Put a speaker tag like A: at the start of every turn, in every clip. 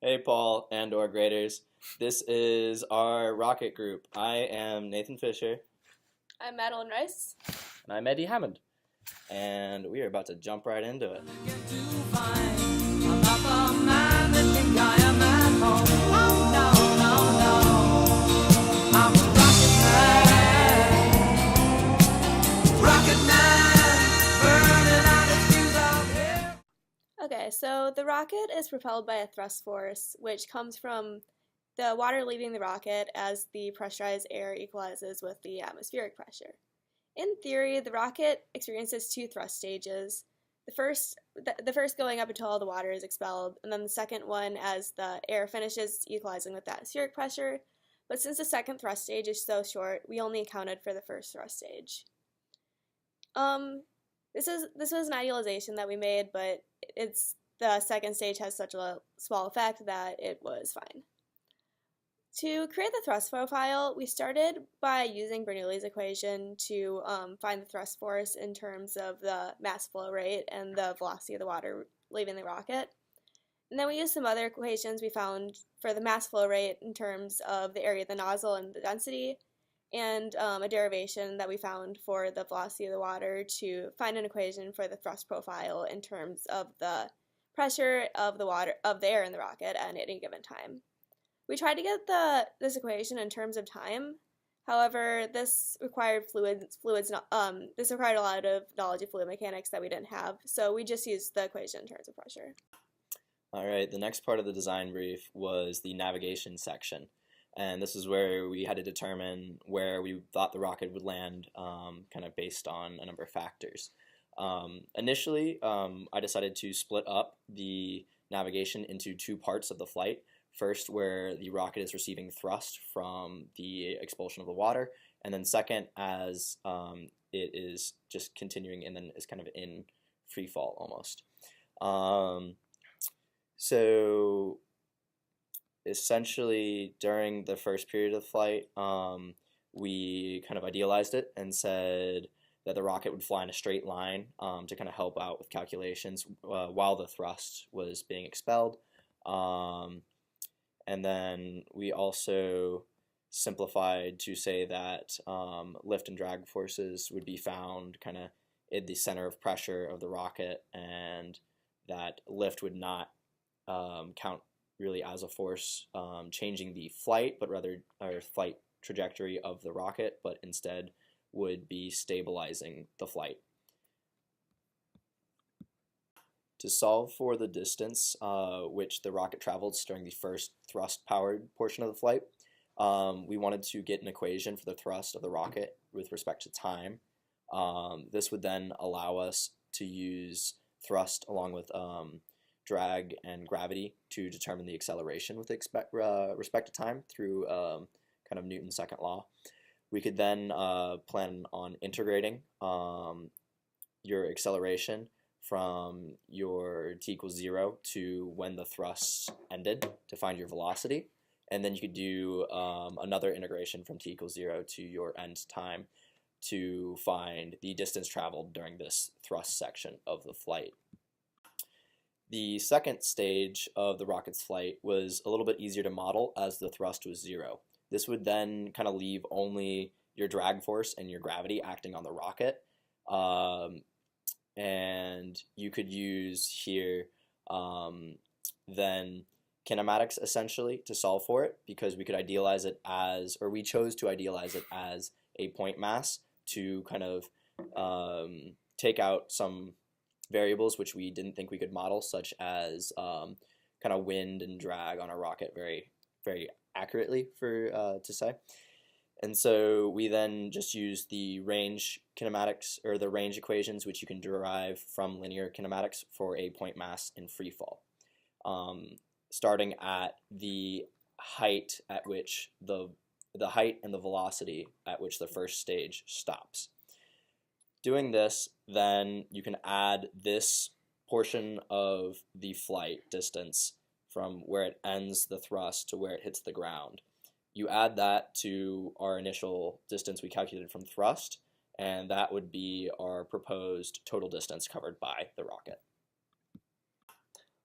A: Hey, Paul and or graders. This is our rocket group. I am Nathan Fisher.
B: I'm Madeline Rice.
A: And I'm Eddie Hammond. And we are about to jump right into it.
B: Okay, so the rocket is propelled by a thrust force, which comes from the water leaving the rocket as the pressurized air equalizes with the atmospheric pressure. In theory, the rocket experiences two thrust stages. The first going up until all the water is expelled, and then the second one as the air finishes equalizing with the atmospheric pressure. But since the second thrust stage is so short, we only accounted for the first thrust stage. This was an idealization that we made, but the second stage has such a small effect that it was fine. To create the thrust profile, we started by using Bernoulli's equation to find the thrust force in terms of the mass flow rate and the velocity of the water leaving the rocket. And then we used some other equations we found for the mass flow rate in terms of the area of the nozzle and the density, and a derivation that we found for the velocity of the water to find an equation for the thrust profile in terms of the pressure of the air in the rocket at any given time. We tried to get this equation in terms of time. However, this required this required a lot of knowledge of fluid mechanics that we didn't have, so we just used the equation in terms of pressure.
A: All right, the next part of the design brief was the navigation section. And this is where we had to determine where we thought the rocket would land, kind of based on a number of factors. Initially, I decided to split up the navigation into two parts of the flight. First, where the rocket is receiving thrust from the expulsion of the water, and then second, as it is just continuing and then is kind of in free fall almost. So essentially, during the first period of the flight, we kind of idealized it and said that the rocket would fly in a straight line to kind of help out with calculations while the thrust was being expelled. And then we also simplified to say that lift and drag forces would be found kind of in the center of pressure of the rocket, and that lift would not count really as a force changing the flight, but rather our flight trajectory of the rocket, but instead would be stabilizing the flight. To solve for the distance which the rocket travels during the first thrust-powered portion of the flight, we wanted to get an equation for the thrust of the rocket with respect to time. This would then allow us to use thrust along with drag and gravity to determine the acceleration with respect to time through kind of Newton's second law. We could then plan on integrating your acceleration from your t equals 0 to when the thrust ended to find your velocity, and then you could do another integration from t equals 0 to your end time to find the distance traveled during this thrust section of the flight. The second stage of the rocket's flight was a little bit easier to model as the thrust was 0. This would then kind of leave only your drag force and your gravity acting on the rocket. And you could use here then kinematics essentially to solve for it, because we could idealize it as, or we chose to idealize it as a point mass to kind of take out some variables which we didn't think we could model, such as kind of wind and drag on a rocket very, very accurately to say. And so we then just use the range kinematics, or the range equations, which you can derive from linear kinematics for a point mass in free fall, starting at the height at which the height and the velocity at which the first stage stops. Doing this, then you can add this portion of the flight distance from where it ends the thrust to where it hits the ground. You add that to our initial distance we calculated from thrust, and that would be our proposed total distance covered by the rocket.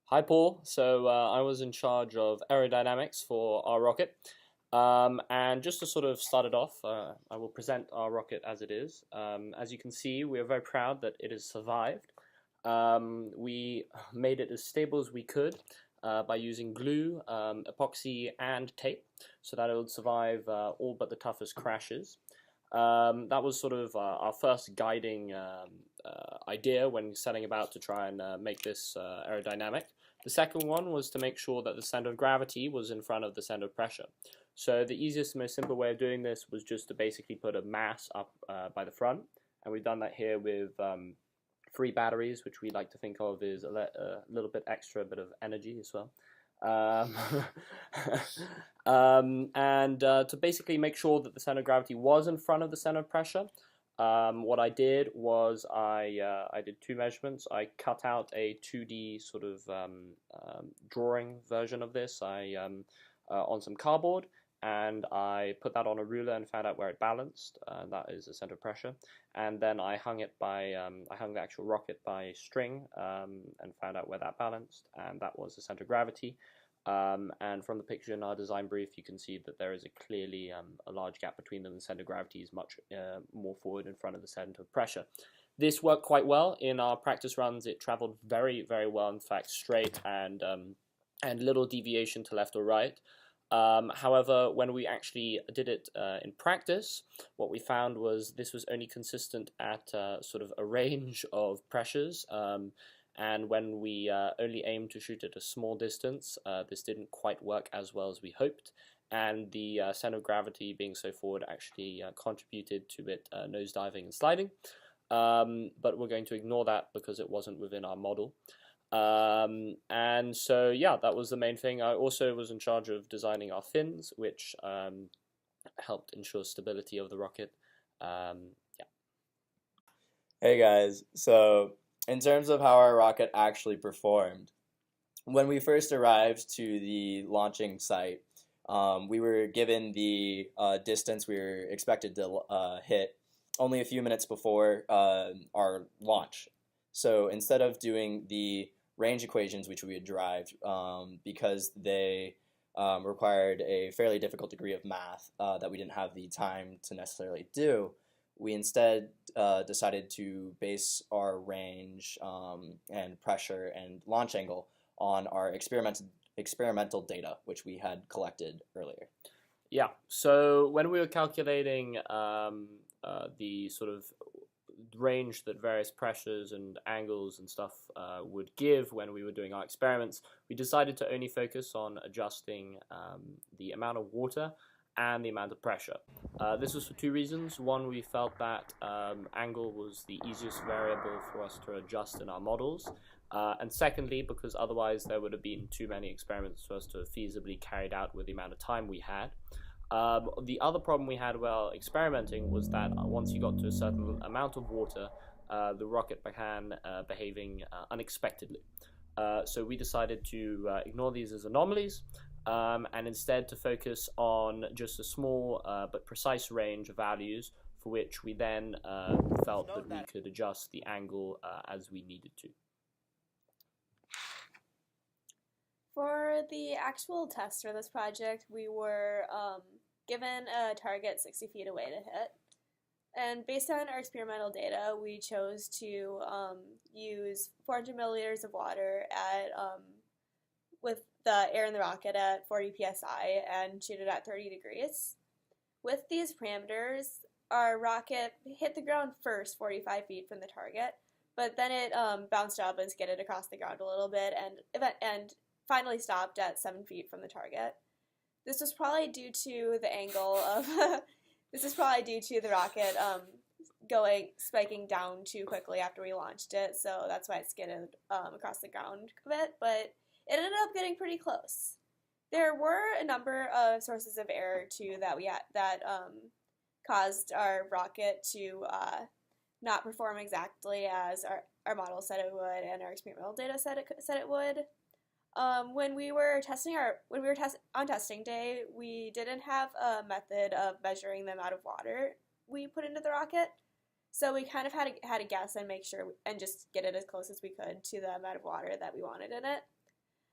C: Hi, Paul. So I was in charge of aerodynamics for our rocket. And just to sort of start it off, I will present our rocket as it is. As you can see, we are very proud that it has survived. We made it as stable as we could by using glue, epoxy, and tape so that it would survive all but the toughest crashes. That was sort of our first guiding idea when setting about to try and make this aerodynamic. The second one was to make sure that the center of gravity was in front of the center of pressure. So the easiest, most simple way of doing this was just to basically put a mass up by the front, and we've done that here with 3 batteries, which we like to think of as a little bit extra bit of energy as well. And to basically make sure that the center of gravity was in front of the center of pressure, what I did was I did 2 measurements. I cut out a 2D sort of drawing version of this on some cardboard, and I put that on a ruler and found out where it balanced. That is the center of pressure. And then I hung the actual rocket by string and found out where that balanced, and that was the center of gravity. And from the picture in our design brief, you can see that there is clearly a large gap between them. The center of gravity is much more forward in front of the center of pressure. This worked quite well in our practice runs. It traveled very, very well, in fact, straight and little deviation to left or right. However, when we actually did it in practice, what we found was this was only consistent at sort of a range of pressures. And when we only aimed to shoot at a small distance, this didn't quite work as well as we hoped. And the center of gravity being so forward actually contributed to it nosediving and sliding. But we're going to ignore that because it wasn't within our model. And so, yeah, that was the main thing. I also was in charge of designing our fins, which helped ensure stability of the rocket. Yeah.
A: Hey guys, so in terms of how our rocket actually performed, when we first arrived to the launching site, we were given the distance we were expected to hit only a few minutes before our launch. So instead of doing the range equations which we had derived, because they required a fairly difficult degree of math that we didn't have the time to necessarily do, we instead decided to base our range and pressure and launch angle on our experimental data, which we had collected earlier.
C: Yeah, so when we were calculating the sort of range that various pressures and angles and stuff would give when we were doing our experiments, we decided to only focus on adjusting the amount of water and the amount of pressure. This was for 2 reasons. One, we felt that angle was the easiest variable for us to adjust in our models. And secondly, because otherwise there would have been too many experiments for us to have feasibly carried out with the amount of time we had. The other problem we had while experimenting was that once you got to a certain amount of water, the rocket began behaving unexpectedly. So we decided to ignore these as anomalies and instead to focus on just a small but precise range of values for which we then felt that we could adjust the angle as we needed to.
B: For the actual test for this project, we were given a target 60 feet away to hit. And based on our experimental data, we chose to use 400 milliliters of water with the air in the rocket at 40 psi and shoot it at 30 degrees. With these parameters, our rocket hit the ground first 45 feet from the target, but then it bounced up and skidded across the ground a little bit and finally stopped at 7 feet from the target. This was probably due to the angle of this is probably due to the rocket spiking down too quickly after we launched it, so that's why it skidded across the ground a bit, but it ended up getting pretty close. There were a number of sources of error too that caused our rocket to not perform exactly as our model said it would and our experimental data said it would. When we were on testing day, we didn't have a method of measuring the amount of water we put into the rocket, so we kind of had to guess and make sure and just get it as close as we could to the amount of water that we wanted in it.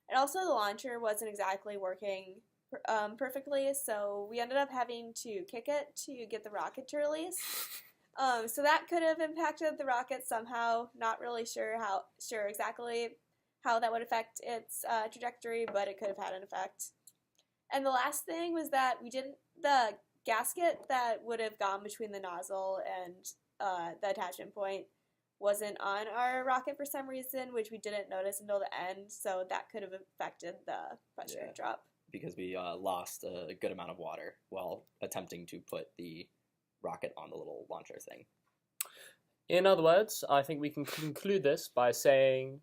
B: And also the launcher wasn't exactly working perfectly, so we ended up having to kick it to get the rocket to release. So that could have impacted the rocket somehow. Not really sure exactly how that would affect its trajectory, but it could have had an effect. And the last thing was that the gasket that would have gone between the nozzle and the attachment point wasn't on our rocket for some reason, which we didn't notice until the end, so that could have affected the pressure drop.
A: Because we lost a good amount of water while attempting to put the rocket on the little launcher thing.
C: In other words, I think we can conclude this by saying